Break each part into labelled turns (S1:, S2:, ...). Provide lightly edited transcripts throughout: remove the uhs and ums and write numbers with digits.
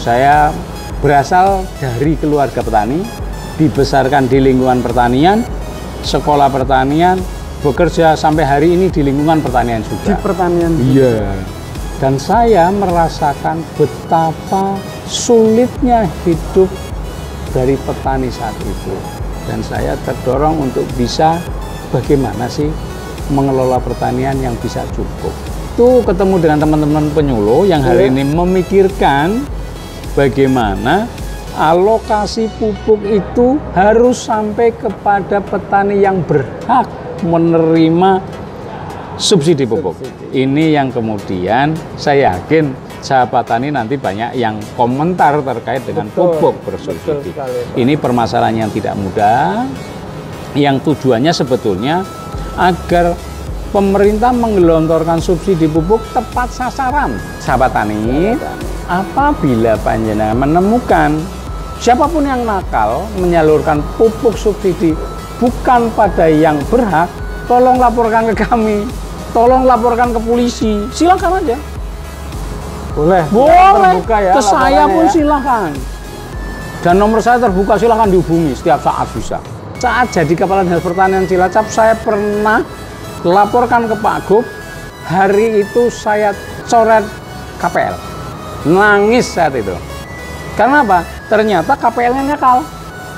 S1: Saya berasal dari keluarga petani, dibesarkan di lingkungan pertanian, sekolah pertanian, bekerja sampai hari ini di lingkungan pertanian juga.
S2: Di pertanian.
S1: Iya. Dan saya merasakan betapa sulitnya hidup dari petani saat itu. Dan saya terdorong untuk bisa bagaimana sih mengelola pertanian yang bisa cukup. Itu ketemu dengan teman-teman penyuluh yang hari ini memikirkan bagaimana alokasi pupuk itu harus sampai kepada petani yang berhak menerima subsidi pupuk. Ini yang kemudian saya yakin sahabat tani nanti banyak yang komentar terkait dengan pupuk bersubsidi. Ini permasalahan yang tidak mudah, yang tujuannya sebetulnya agar pemerintah menggelontorkan subsidi pupuk tepat sasaran. Sahabat tani, apabila panjenengan menemukan siapapun yang nakal menyalurkan pupuk subsidi bukan pada yang berhak, tolong laporkan ke kami, tolong laporkan ke polisi, silakan aja. Boleh
S2: terbuka ya,
S1: ke saya pun ya. Silakan. Dan nomor saya terbuka, silakan dihubungi setiap saat bisa. Saat jadi Kepala Dinas Pertanian Cilacap, saya pernah laporkan ke Pak Gub. Hari itu saya coret KPL, nangis saat itu. Karena apa? Ternyata KPL-nya nyakal.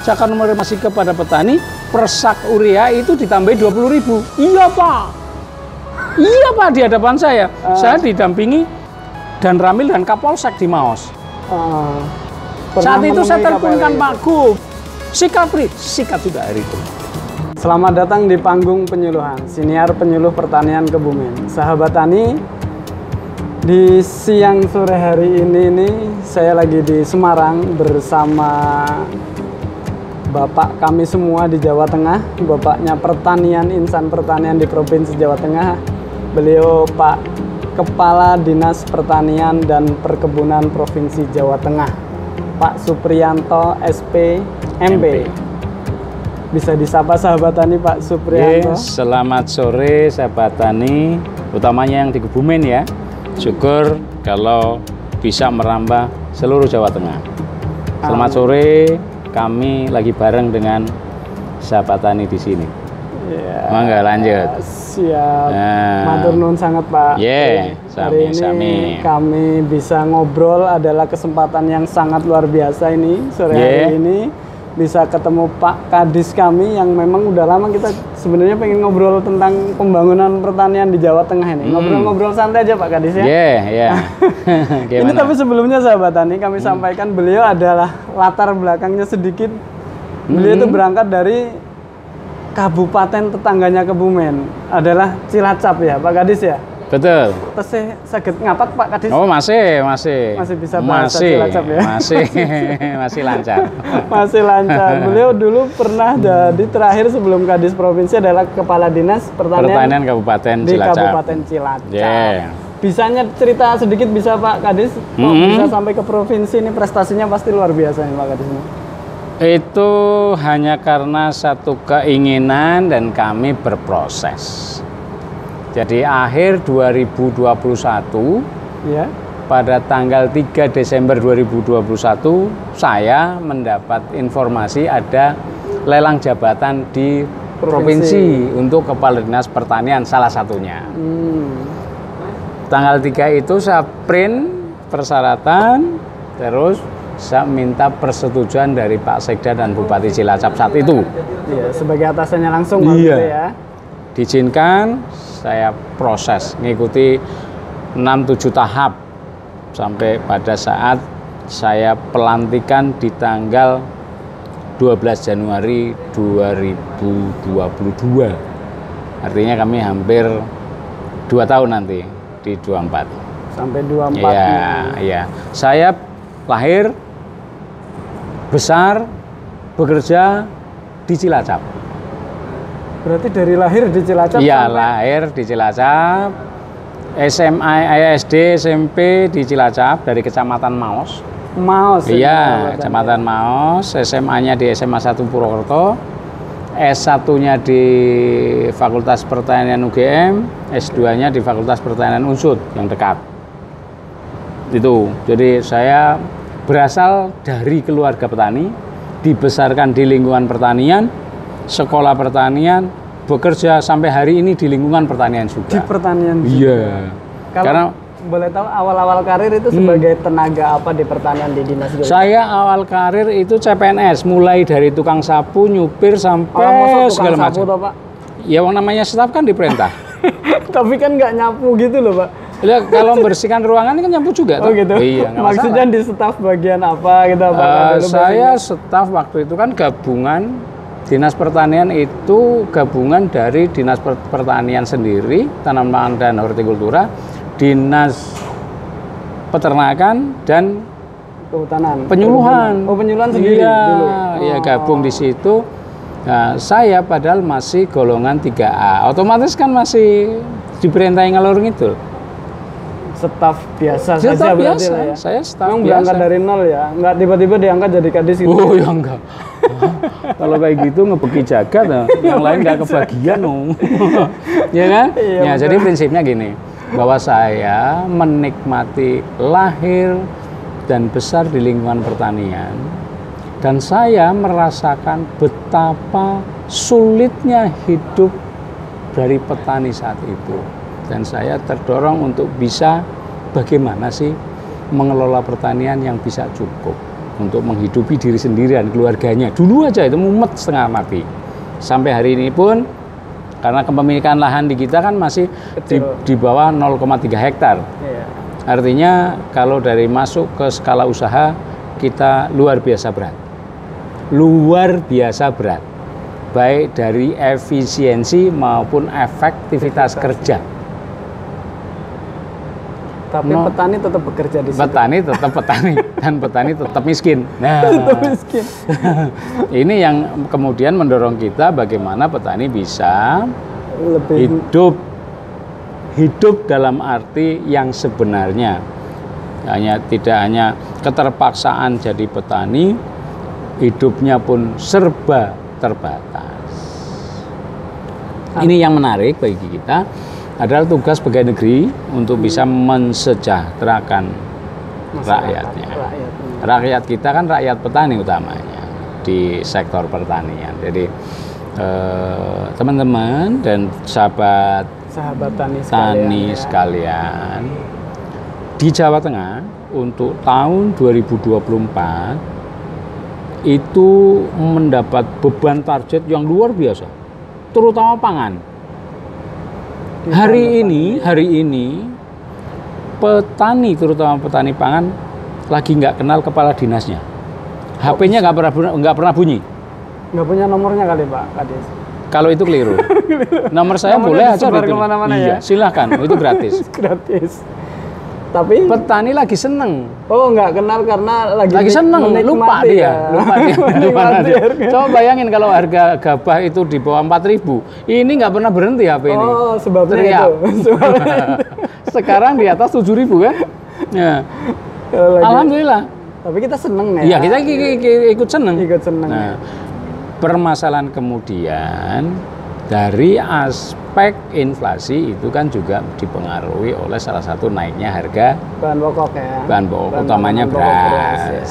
S1: Saya akan informasi kepada petani, persak urea itu ditambahi 20.000. Iya Pak, iya Pak, di hadapan saya. Saya didampingi dan Ramil dan Kapolsek di Maos. Saat itu saya teleponkan Pak Gub. Sikat sudah hari itu.
S2: Selamat datang di panggung penyuluhan, siniar penyuluh pertanian Kebumen. Sahabat tani, di siang sore hari ini saya lagi di Semarang bersama Bapak kami semua di Jawa Tengah, Bapaknya Pertanian, Insan Pertanian di Provinsi Jawa Tengah. Beliau Pak Kepala Dinas Pertanian dan Perkebunan Provinsi Jawa Tengah, Pak Supriyanto SP MP. Bisa disapa sahabat tani Pak Supriyanto.
S1: Selamat sore sahabat tani, utamanya yang di Kebumen ya. Syukur kalau bisa merambah seluruh Jawa Tengah. Selamat sore, kami lagi bareng dengan sahabat tani di sini.
S2: Ya,
S1: mangga lanjut.
S2: Siap. Matur nuwun sangat Pak. Hari ini kami bisa ngobrol adalah kesempatan yang sangat luar biasa ini sore hari ini. Bisa ketemu Pak Kadis kami yang memang udah lama kita sebenarnya pengen ngobrol tentang pembangunan pertanian di Jawa Tengah ini. Ngobrol-ngobrol santai aja Pak Kadis ya. Ini tapi sebelumnya sahabat tani kami sampaikan beliau adalah latar belakangnya sedikit. Beliau itu berangkat dari kabupaten tetangganya Kebumen, adalah Cilacap ya Pak Kadis ya.
S1: Betul.
S2: Terus sakit ngapak Pak Kadis?
S1: Oh masih
S2: bisa bahasa Cilacap ya?
S1: Masih lancar.
S2: Masih lancar. Beliau dulu pernah jadi terakhir sebelum Kadis Provinsi adalah Kepala Dinas Pertanian
S1: Kabupaten
S2: di
S1: Cilacap.
S2: Kabupaten Cilacap. Bisanya cerita sedikit bisa Pak Kadis? Kok bisa sampai ke provinsi ini, prestasinya pasti luar biasa nih Pak Kadis.
S1: Itu hanya karena satu keinginan dan kami berproses. Jadi akhir 2021
S2: ya.
S1: Pada tanggal 3 Desember 2021 saya mendapat informasi ada lelang jabatan di provinsi untuk Kepala Dinas Pertanian salah satunya. Tanggal 3 itu saya print persyaratan, terus saya minta persetujuan dari Pak Sekda dan Bupati Cilacap saat itu.
S2: Iya, sebagai atasannya langsung ya.
S1: Diizinkan, saya proses mengikuti 6-7 tahap sampai pada saat saya pelantikan di tanggal 12 Januari 2022. Artinya kami hampir 2 tahun nanti di 24.
S2: Sampai 24.
S1: Iya. Saya lahir, besar, bekerja di Cilacap.
S2: Berarti dari lahir di Cilacap?
S1: Iya, lahir di Cilacap, SMA, SD, SMP di Cilacap dari Kecamatan Maos. Iya, Kecamatan Maos. SMA-nya di SMA 1 Purwokerto, S1-nya di Fakultas Pertanian UGM, S2-nya di Fakultas Pertanian Unsud yang dekat. Itu. Jadi saya berasal dari keluarga petani, dibesarkan di lingkungan pertanian, sekolah pertanian, bekerja sampai hari ini di lingkungan pertanian juga.
S2: Di pertanian juga.
S1: Iya. Karena
S2: boleh tahu awal-awal karir itu sebagai tenaga apa di pertanian di dinas juga?
S1: Saya awal karir itu CPNS, mulai dari tukang sapu, nyupir sampai segala macam. Pak? Ya, yang namanya staf kan diperintah.
S2: Tapi kan nggak nyapu gitu loh, Pak.
S1: Ya, kalau membersihkan ruangan kan nyapu juga.
S2: Oh gitu.
S1: Iya,
S2: maksudnya masalah. Di staf bagian apa gitu?
S1: Saya staf waktu itu kan gabungan Dinas Pertanian itu gabungan dari Dinas Pertanian sendiri, Tanaman Pangan dan Hortikultura, Dinas Peternakan dan
S2: Kehutanan.
S1: Penyuluhan.
S2: Oh, penyuluhan sendiri dulu.
S1: Iya, gabung di situ. Nah, saya padahal masih golongan 3A. Otomatis kan masih diperintahin ngalor ngidul.
S2: Staf biasa saja berarti lah ya.
S1: Saya staf
S2: biasa. Berangkat dari nol ya, nggak tiba-tiba diangkat jadi kadis gitu.
S1: Oh ya enggak. Kalau kayak gitu ngebeki jagat, yang lain nggak kebagian dong. Ya kan? Iya, ya, jadi prinsipnya gini, bahwa saya menikmati lahir dan besar di lingkungan pertanian, dan saya merasakan betapa sulitnya hidup dari petani saat itu. Dan saya terdorong untuk bisa bagaimana sih mengelola pertanian yang bisa cukup untuk menghidupi diri sendiri dan keluarganya. Dulu aja itu mumet setengah mati. Sampai hari ini pun karena kepemilikan lahan di kita kan masih di bawah 0,3 hektar. Iya. Artinya kalau dari masuk ke skala usaha kita luar biasa berat. Luar biasa berat. Baik dari efisiensi maupun efektivitas kerja.
S2: Tapi petani tetap bekerja di situ.
S1: Petani tetap petani dan petani tetap miskin. Nah,
S2: tetap miskin.
S1: Ini yang kemudian mendorong kita bagaimana petani bisa lebih hidup dalam arti yang sebenarnya. Tidak hanya keterpaksaan jadi petani, hidupnya pun serba terbatas. Ini yang menarik bagi kita. Adalah tugas pegawai negeri untuk bisa mensejahterakan rakyatnya. Rakyat kita kan rakyat petani utamanya di sektor pertanian. Jadi teman-teman dan sahabat tani sekalian di Jawa Tengah untuk tahun 2024 itu mendapat beban target yang luar biasa, terutama pangan. Hari ini petani, terutama petani pangan, lagi nggak kenal kepala dinasnya. HP-nya nggak pernah bunyi.
S2: Nggak punya nomornya kali Pak Kadis.
S1: Kalau itu keliru. Nomor saya boleh aja gitu. Iya, silahkan, itu gratis.
S2: Gratis. Tapi
S1: petani lagi seneng.
S2: Oh, nggak kenal karena lagi
S1: seneng, lupa dia. Coba bayangin kalau harga gabah itu di bawah 4.000, ini nggak pernah berhenti HP ini.
S2: Oh, sebabnya itu.
S1: Sekarang di atas 7.000 kan? Ya. Alhamdulillah.
S2: Tapi kita seneng
S1: Iya,
S2: ya.
S1: kita ikut seneng.
S2: Nah,
S1: permasalahan kemudian dari aspek inflasi itu kan juga dipengaruhi oleh salah satu naiknya harga
S2: bahan pokok ya.
S1: Bahan pokok utamanya beras. Ya.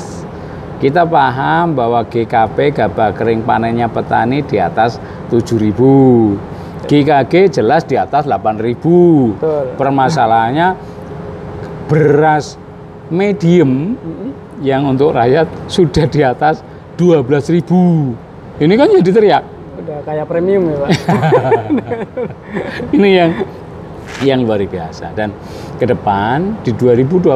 S1: Kita paham bahwa GKP gabah kering panennya petani di atas 7.000. GKG jelas di atas 8.000. Permasalahannya beras medium yang untuk rakyat sudah di atas 12.000. Ini kan jadi teriak.
S2: Udah kayak premium ya Pak.
S1: Ini yang luar biasa. Dan ke depan di 2024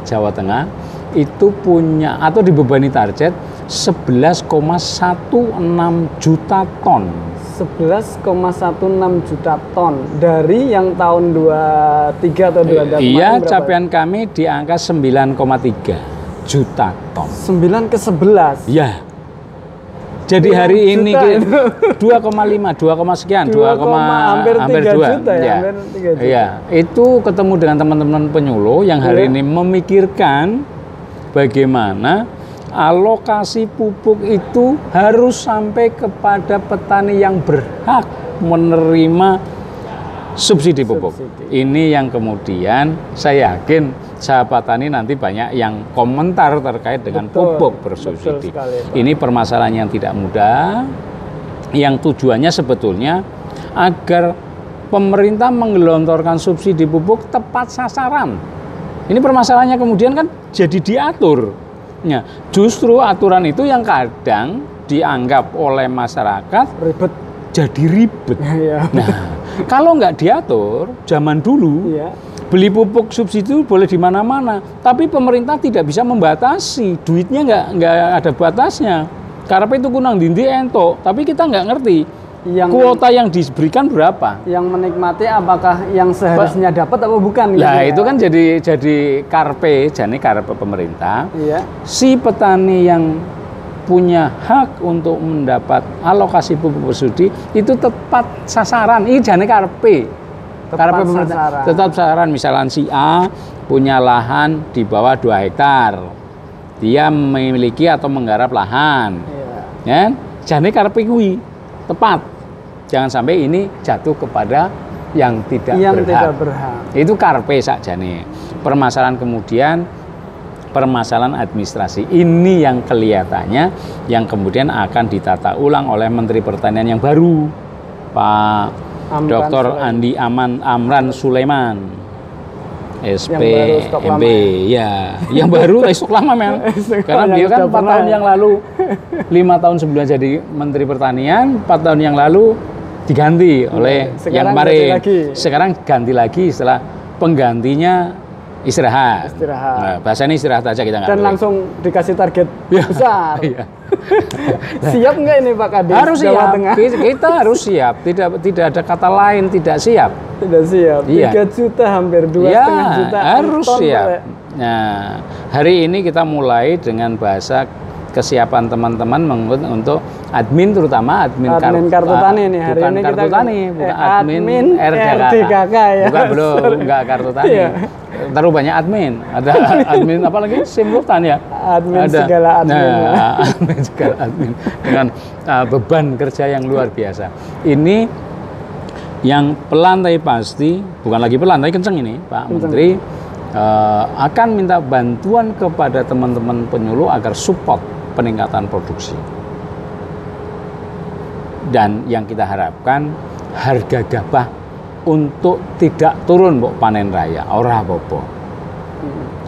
S1: Jawa Tengah itu punya atau dibebani target 11,16 juta ton.
S2: 11,16 juta ton dari yang tahun 23 atau 24.
S1: Iya, capaian kami di angka 9,3 juta ton.
S2: 9 ke 11.
S1: Iya. Jadi hari ini 2,5, 2, sekian, 2,
S2: hampir 2 juta ya.
S1: Iya, itu ketemu dengan teman-teman penyuluh yang hari ini memikirkan bagaimana alokasi pupuk itu harus sampai kepada petani yang berhak menerima subsidi pupuk. Ini yang kemudian saya yakin sahabat tani nanti banyak yang komentar terkait dengan pupuk bersubsidi. Ini permasalahan yang tidak mudah, yang tujuannya sebetulnya agar pemerintah menggelontorkan subsidi pupuk tepat sasaran. Ini permasalahannya kemudian kan jadi diatur. Ya, justru aturan itu yang kadang dianggap oleh masyarakat
S2: ribet,
S1: jadi ribet.
S2: Ya.
S1: Nah, kalau nggak diatur, zaman dulu beli pupuk subsidi itu boleh di mana-mana, tapi pemerintah tidak bisa membatasi, duitnya nggak ada batasnya. Karena itu kunang dindi entok, tapi kita nggak ngerti kuota yang diberikan berapa.
S2: Yang menikmati apakah yang seharusnya dapat atau bukan?
S1: Nah itu kan jadi karpe pemerintah.
S2: Iya.
S1: Si petani yang punya hak untuk mendapat alokasi pupuk bersubsidi itu tepat sasaran. Ini jane karpe pemerintah. Tetap sasaran. Misalnya si A punya lahan di bawah 2 hektar, dia memiliki atau menggarap lahan, ya, jane karpe kuwi tepat. Jangan sampai ini jatuh kepada yang tidak berhak. Itu karpe sakjane. Permasalahan kemudian permasalahan administrasi ini yang kelihatannya yang kemudian akan ditata ulang oleh Menteri Pertanian yang baru, Pak Dr. Andi Amran Sulaiman, SPMB, ya, yang baru esok lama men. Karena dia kan 4 tahun yang lalu, 5 tahun sebelum jadi Menteri Pertanian, 4 tahun yang lalu diganti oleh yang kemarin. Sekarang ganti lagi setelah penggantinya istirahat. Nah, bahasanya istirahat aja kita nggak.
S2: Dan langsung dikasih target besar. Iya. Siap nggak ini Pak Kadis?
S1: Harus siap. Kita harus siap. Tidak ada kata lain tidak siap.
S2: Tidak siap. 3 juta hampir 2,5 juta.
S1: Harus siap. Nah, hari ini kita mulai dengan bahasa kesiapan teman-teman untuk admin, terutama admin
S2: kartu tani nih. Hari
S1: bukan
S2: ini
S1: kartu
S2: kita
S1: tani, bukan admin
S2: RDKK ya.
S1: Bukan, belum, enggak kartu tani. Terlalu banyak admin. Ada admin apa lagi? Simultan ya.
S2: Admin ada segala admin.
S1: Nah, admin segala admin dengan beban kerja yang luar biasa. Ini yang pelan tapi pasti, bukan lagi pelan tapi kenceng ini, Pak Menteri akan minta bantuan kepada teman-teman penyuluh agar support peningkatan produksi. Dan yang kita harapkan harga gabah untuk tidak turun Mbok panen raya, ora apa-apa.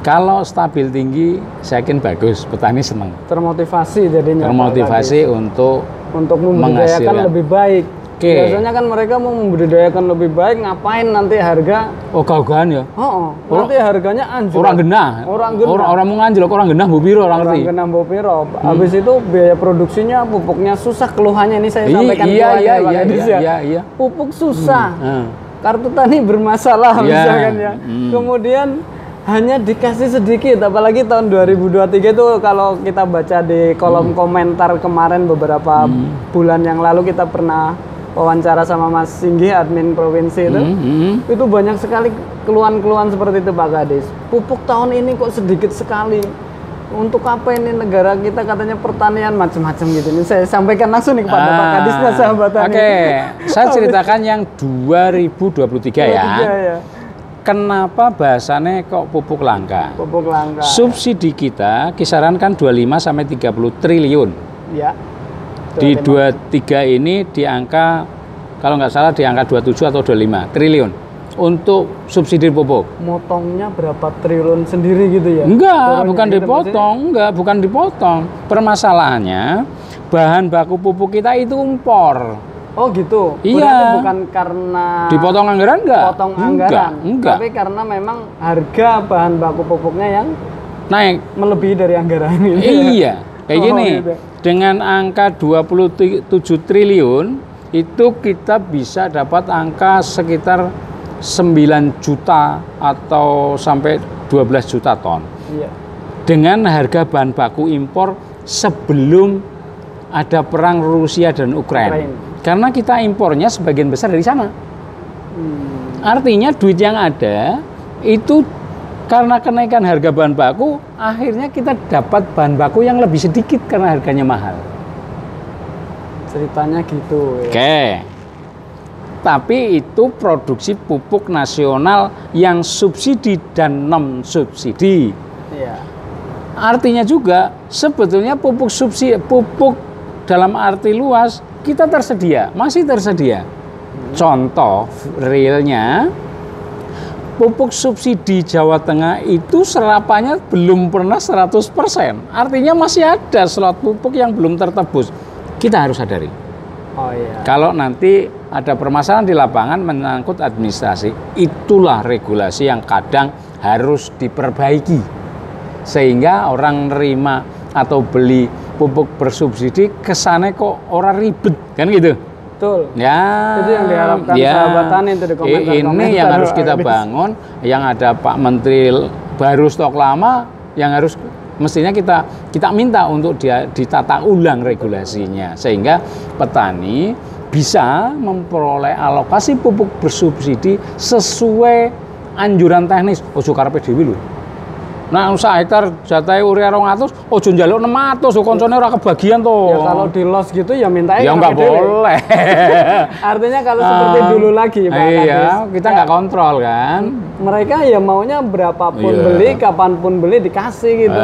S1: Kalau stabil tinggi, saya yakin bagus, petani senang.
S2: Termotivasi jadinya.
S1: Termotivasi untuk
S2: membudidayakan lebih baik. Biasanya kan mereka mau membudidayakan lebih baik, ngapain nanti harga
S1: ogah-ogahan ya?
S2: Nanti harganya anjlok.
S1: Orang mau nganjlok, orang genah mbok piro orang ngerti.
S2: Orang genah mbok piro. Habis itu biaya produksinya, pupuknya susah, keluhannya ini saya sampaikan
S1: iya.
S2: Pupuk susah. Kartu tani bermasalah misalkan ya. Kemudian hanya dikasih sedikit, apalagi tahun 2023 itu kalau kita baca di kolom komentar kemarin beberapa bulan yang lalu kita pernah wawancara sama Mas Singgi, admin provinsi itu banyak sekali keluhan-keluhan seperti itu Pak Kadis. Pupuk tahun ini kok sedikit sekali. Untuk apa ini negara kita katanya pertanian macam-macam gitu. Ini saya sampaikan langsung nih kepada Pak Kadisnya sahabat tani.
S1: Oke, saya ceritakan yang 2023 ya. Kenapa bahasannya kok pupuk langka?
S2: Pupuk langka.
S1: Subsidi kita kisaran kan 25 sampai 30 triliun.
S2: Ya.
S1: Di 23 ini di angka, kalau nggak salah di angka 27 atau 25 triliun untuk subsidi pupuk.
S2: Motongnya berapa triliun sendiri gitu ya?
S1: Enggak, bukan dipotong. Permasalahannya bahan baku pupuk kita itu impor.
S2: Oh gitu?
S1: Iya.
S2: Berarti bukan karena
S1: dipotong anggaran enggak?
S2: Potong anggaran.
S1: Enggak.
S2: Tapi karena memang harga bahan baku pupuknya yang
S1: naik
S2: melebihi dari anggaran ini.
S1: Iya. Kayak gini. Gitu. Dengan angka 27 triliun itu kita bisa dapat angka sekitar 9 juta atau sampai 12 juta ton.
S2: Iya.
S1: Dengan harga bahan baku impor sebelum ada perang Rusia dan Ukraina. Karena kita impornya sebagian besar dari sana. Artinya duit yang ada itu karena kenaikan harga bahan baku, akhirnya kita dapat bahan baku yang lebih sedikit karena harganya mahal.
S2: Ceritanya gitu ya.
S1: Oke. Tapi itu produksi pupuk nasional yang subsidi dan non subsidi.
S2: Iya.
S1: Artinya juga sebetulnya pupuk subsidi, pupuk dalam arti luas kita tersedia, masih tersedia. Contoh realnya, pupuk subsidi Jawa Tengah itu serapannya belum pernah 100%. Artinya masih ada slot pupuk yang belum tertebus. Kita harus sadari.
S2: Oh iya.
S1: Kalau nanti ada permasalahan di lapangan menyangkut administrasi, itulah regulasi yang kadang harus diperbaiki. Sehingga orang nerima atau beli pupuk bersubsidi kesannya kok orang ribet, kan gitu.
S2: Betul.
S1: Ya.
S2: Itu yang diharapkan sahabat tani itu di komentar.
S1: Ini yang harus kita bangun, yang ada Pak Menteri baru stok lama, yang harus mestinya kita minta untuk ditata ulang regulasinya sehingga petani bisa memperoleh alokasi pupuk bersubsidi sesuai anjuran teknis. Ojo karepe dhewe lho. Nah, usaha hektar jatahe urea 200, ojo njaluk 600, koncone ora kebagian to.
S2: Ya kalau di los gitu ya minta
S1: ya nggak boleh.
S2: Artinya kalau seperti dulu lagi Pak
S1: Iya, kita nggak kontrol kan.
S2: Mereka ya maunya berapapun beli, kapanpun beli dikasih gitu.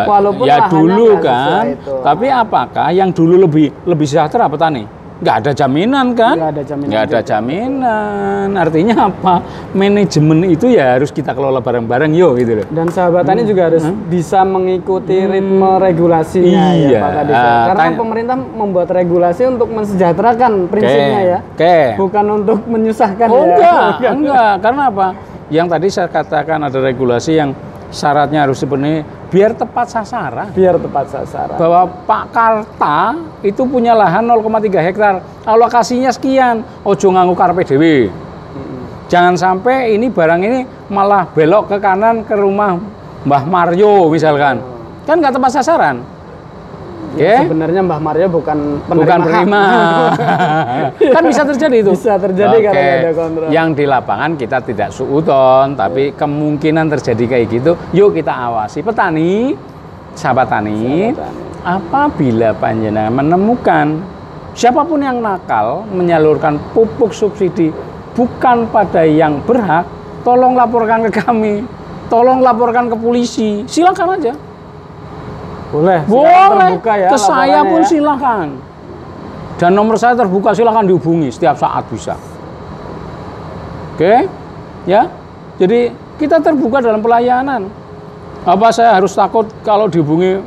S2: Walaupun
S1: ya dulu kan.
S2: Itu.
S1: Tapi apakah yang dulu lebih sejahtera petani? Nggak ada jaminan kan? Nggak ada jaminan. Artinya apa? Manajemen itu ya harus kita kelola bareng-bareng yuk gitu loh.
S2: Dan sahabat tani juga harus bisa mengikuti ritme regulasinya ya Pak Kadis. Karena pemerintah membuat regulasi untuk mensejahterakan prinsipnya ya. Bukan untuk menyusahkan
S1: ya. Enggak. Karena apa? Yang tadi saya katakan ada regulasi yang syaratnya harus dipenuhi biar tepat sasaran.
S2: Biar tepat sasaran.
S1: Bahwa Pak Karta itu punya lahan 0,3 hektar, alokasinya sekian, ojo nganggo karepe dhewe. Jangan sampai ini barang ini malah belok ke kanan ke rumah Mbah Mario misalkan. Kan nggak tepat sasaran.
S2: Ya, sebenarnya Mbah Mario bukan
S1: penerima. Kan bisa terjadi itu.
S2: Bisa terjadi kalau ada kontrol.
S1: Yang di lapangan kita tidak suudon, tapi kemungkinan terjadi kayak gitu. Yuk kita awasi petani, sahabat tani. Apabila panjenengan menemukan siapapun yang nakal menyalurkan pupuk subsidi bukan pada yang berhak, tolong laporkan ke kami, tolong laporkan ke polisi. Silakan aja.
S2: Boleh
S1: terbuka ya, ke saya pun silakan. Dan nomor saya terbuka, silakan dihubungi setiap saat bisa. Oke, ya. Jadi kita terbuka dalam pelayanan. Apa saya harus takut kalau dihubungi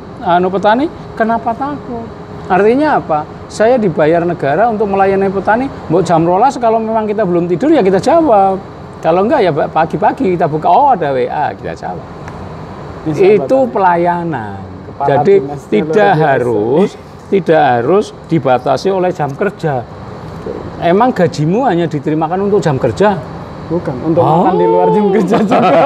S1: petani? Kenapa takut? Artinya apa? Saya dibayar negara untuk melayani petani. Mau jam 12 kalau memang kita belum tidur ya kita jawab. Kalau enggak ya pagi-pagi kita buka, oh ada WA, kita jawab. Itu pelayanan. Jadi tidak harus dibatasi oleh jam kerja. Emang gajimu hanya diterimakan untuk jam kerja?
S2: Bukan, untuk makan di luar jam kerja juga.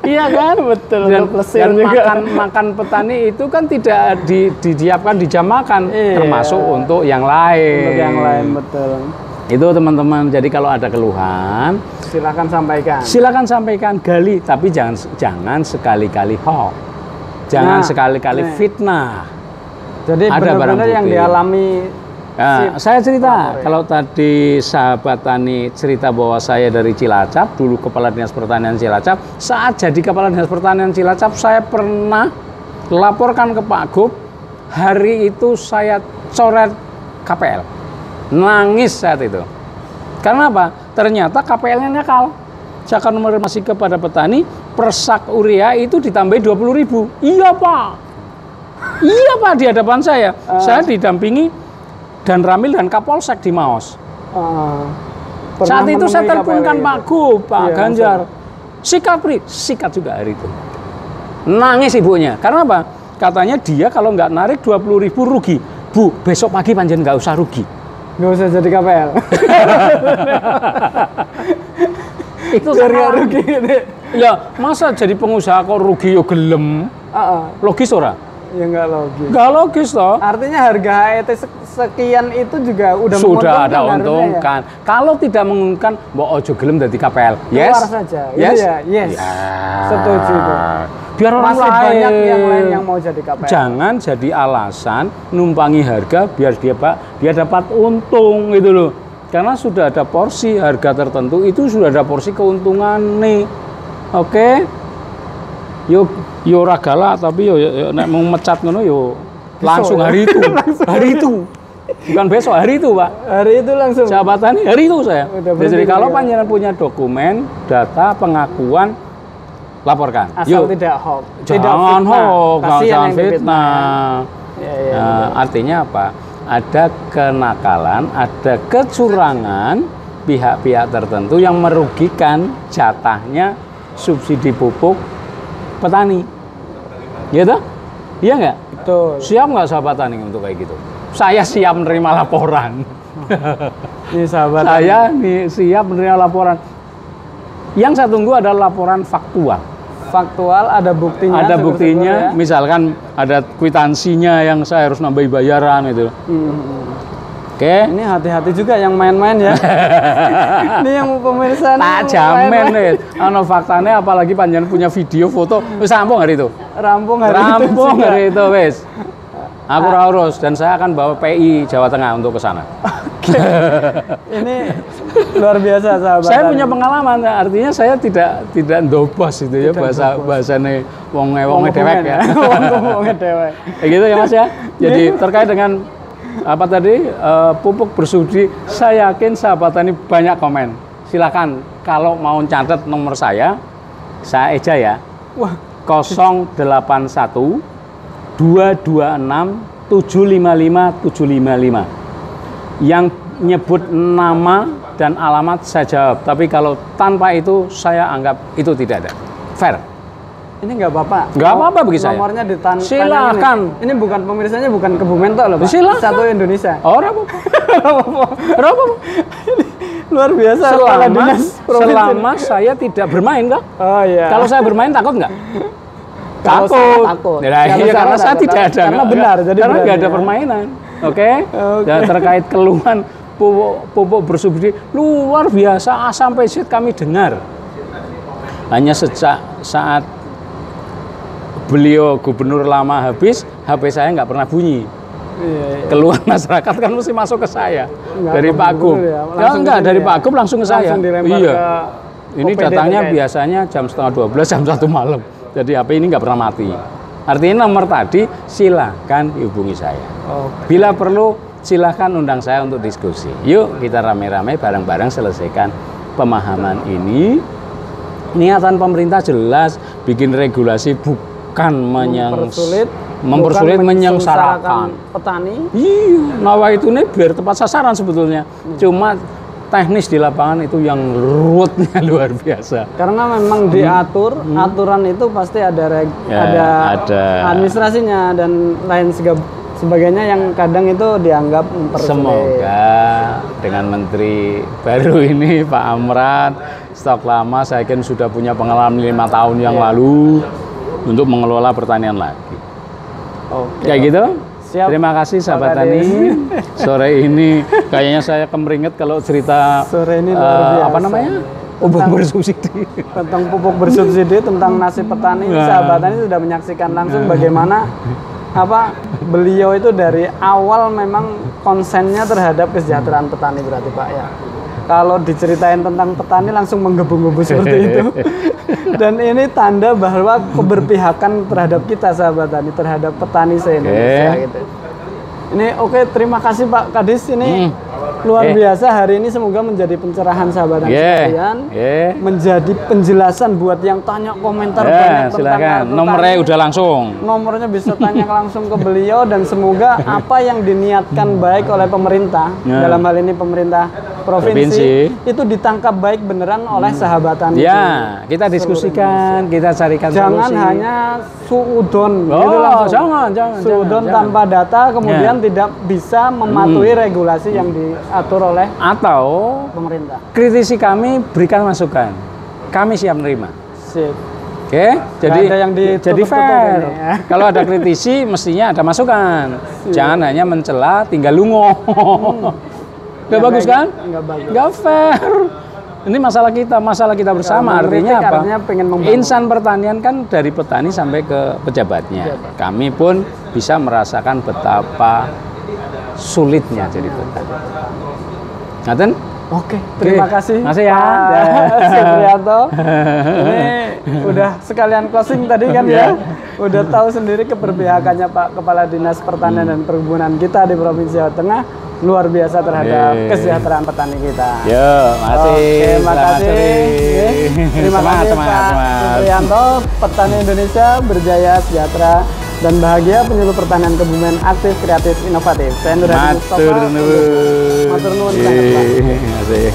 S1: Iya kan?
S2: Betul.
S1: Dan makan petani itu kan tidak disiapkan di jam makan, termasuk untuk yang lain.
S2: Untuk yang lain, betul.
S1: Itu teman-teman, jadi kalau ada keluhan
S2: silakan sampaikan.
S1: Silakan sampaikan, gali, tapi jangan sekali-kali hoax. Jangan sekali-kali fitnah.
S2: Jadi benar-benar yang dialami.
S1: Nah, saya cerita, kalau tadi sahabat tani cerita bahwa saya dari Cilacap, dulu Kepala Dinas Pertanian Cilacap. Saat jadi Kepala Dinas Pertanian Cilacap, saya pernah laporkan ke Pak Gub. Hari itu saya coret KPL. Nangis saat itu. Karena apa? Ternyata KPL-nya nakal. Saya akan menginformasi kepada petani, persak urea itu ditambahi 20.000. Iya Pak. Iya Pak, di hadapan saya. Saya didampingi dan Ramil dan Kapolsek di Maos. Saat itu saya teleponkan Pak Gub, Pak Ganjar. Sikat juga hari itu. Nangis ibunya. Karena apa? Katanya dia kalau nggak narik 20.000 rugi. Bu, besok pagi panjen nggak usah rugi.
S2: Nggak usah jadi KPL.
S1: Itu karena rugi. Ya, masa jadi pengusaha kok rugi yo gelem? Logis ora?
S2: Ya nggak logis.
S1: Nggak logis toh.
S2: Artinya harga HET sekian itu juga
S1: sudah ada untungkan. Ya? Kalau tidak menguntungkan, mbok ojo gelem dadi KPL. Yes.
S2: Keluar saja.
S1: Yes.
S2: Ya, yes. Ya. Setuju itu.
S1: Biar orang
S2: masih banyak yang lain yang mau jadi KPL.
S1: Jangan jadi alasan numpangi harga biar dia dapat untung gitu loh. Karena sudah ada porsi harga tertentu, itu sudah ada porsi keuntungan nih. Oke. Yo ora galak tapi yo nek mau mecat ngono yo langsung hari itu. Hari itu. Bukan besok, hari itu, Pak.
S2: Hari itu langsung.
S1: Jabatan hari itu saya. Jadi kalau panjenengan punya dokumen, data, pengakuan, laporkan.
S2: Asal tidak hoax.
S1: Jangan hoax, jangan fitnah. Artinya apa? Ada kenakalan, ada kecurangan pihak-pihak tertentu yang merugikan jatahnya subsidi pupuk petani. Gitu? Iya nggak?
S2: Betul.
S1: Siap nggak sahabat tani untuk kayak gitu? Saya siap menerima laporan.
S2: Nih sahabat.
S1: Saya nih siap menerima laporan. Yang saya tunggu adalah laporan faktual.
S2: Faktual, ada buktinya.
S1: Ada buktinya, ya? Misalkan ada kwitansinya yang saya harus nambahi bayaran itu. Oke. Ini
S2: hati-hati juga yang main-main ya. Ini yang pemirsa.
S1: Tak jamin nih. Ano faktanya apalagi panjenengan punya video, foto, wis rampung hari itu.
S2: Rampung
S1: hari itu wis. Aku urus dan saya akan bawa PI Jawa Tengah untuk ke sana.
S2: Oke. Ini luar biasa sahabat.
S1: Saya punya pengalaman, artinya saya tidak ndobos itu ya bahasane wong-wonge dewek ya.
S2: Wong-wonge dewek.
S1: Kayak gitu ya Mas ya. Jadi terkait dengan apa tadi pupuk bersubsidi, saya yakin sahabat tani banyak komen. Silakan kalau mau catat nomor saya eja ya.
S2: Wah,
S1: 081 226 755 755. Yang nyebut nama dan alamat saya jawab, tapi kalau tanpa itu saya anggap itu tidak ada. Fair.
S2: Ini nggak apa-apa.
S1: Nggak apa-apa bagi saya.
S2: Nomornya
S1: silakan.
S2: Ini bukan pemirsanya, bukan Kebumen tok loh, Pak.
S1: Silakan.
S2: Satu Indonesia.
S1: Oh, apa-apa.
S2: Luar biasa.
S1: Selama saya tidak bermain kok.
S2: Oh iya.
S1: Kalau saya bermain takut nggak?
S2: Takut.
S1: Nah, iya, karena saya tidak ada.
S2: Karena benar. Jadi
S1: karena nggak ada permainan. Oke. Dan terkait keluhan pupuk bersubsidi luar biasa A sampai Z kami dengar. Hanya sejak saat beliau gubernur lama habis, HP saya nggak pernah bunyi. Iya. Keluhan masyarakat kan mesti masuk ke saya dari Pak Gub. Enggak dari Pak Gub langsung ke saya. Iya. Ini datangnya biasanya jam 11:30, jam 1 malam. Jadi HP ini nggak pernah mati. Artinya nomor tadi silahkan hubungi saya. Bila perlu silahkan undang saya untuk diskusi. Yuk kita rame-rame bareng-bareng selesaikan pemahaman ini. Niatan pemerintah jelas bikin regulasi bukan mempersulit menyengsarakan
S2: petani.
S1: Iya, nawa itu nih biar tepat sasaran sebetulnya. Cuma teknis di lapangan itu yang ruwetnya luar biasa.
S2: Karena memang diatur, aturan itu pasti ada administrasinya dan lain sebagainya yang kadang itu dianggap mempersulit.
S1: Semoga dengan menteri baru ini Pak Amran, stok lama saya yakin sudah punya pengalaman 5 tahun yang lalu untuk mengelola pertanian lagi. Kayak gitu. Siap. Terima kasih sahabat tani. Sore ini kayaknya saya kemeringet kalau cerita
S2: sore ini
S1: apa namanya? Pupuk bersubsidi.
S2: Tentang pupuk bersubsidi, tentang nasib petani. Sahabat tani sudah menyaksikan langsung bagaimana beliau itu dari awal memang konsennya terhadap kesejahteraan petani berarti Pak ya. Kalau diceritain tentang petani langsung menggebu-gebu seperti itu. Dan ini tanda bahwa keberpihakan terhadap kita sahabat tani, terhadap petani se-Indonesia gitu. Ini terima kasih Pak Kadis, ini luar biasa hari ini, semoga menjadi pencerahan sahabat tani sekalian. Menjadi penjelasan buat yang tanya komentar banyak tentang
S1: nomornya udah langsung.
S2: Nomornya bisa tanya langsung ke beliau dan semoga apa yang diniatkan baik oleh pemerintah, dalam hal ini pemerintah provinsi itu ditangkap baik beneran oleh sahabat tani.
S1: Ya, kita diskusikan, kita carikan solusi.
S2: Jangan hanya suudon gitu langsung. Suudon tanpa data kemudian tidak bisa mematuhi regulasi yang diatur oleh pemerintah.
S1: Kritisi kami, berikan masukan. Kami siap menerima.
S2: Sip.
S1: Oke, jadi fair. Kalau ada kritisi mestinya ada masukan. Jangan hanya mencela tinggal lungo. Nggak bagus kan? Nggak fair. Ini masalah kita bersama. Artinya apa? Insan pertanian kan dari petani sampai ke pejabatnya. Kami pun bisa merasakan betapa sulitnya jadi petani. Ngaten?
S2: Oke, terima kasih.
S1: Makasih ya.
S2: Pak Supriyanto. Ini udah sekalian closing tadi kan ya. Udah tahu sendiri keberpihakannya Pak Kepala Dinas Pertanian dan Perkebunan kita di Provinsi Jawa Tengah. Luar biasa terhadap kesejahteraan petani kita.
S1: Yo, makasih.
S2: Oke, makasih. Terima kasih Pak Supriyanto. Petani Indonesia berjaya, sejahtera, dan bahagia. Penyuluh pertanian kebumen aktif, kreatif, inovatif. Saya Nur Hadi Mustafa.
S1: Matur nuwun.
S2: Matur nuwun banget, Pak.
S1: Makasih.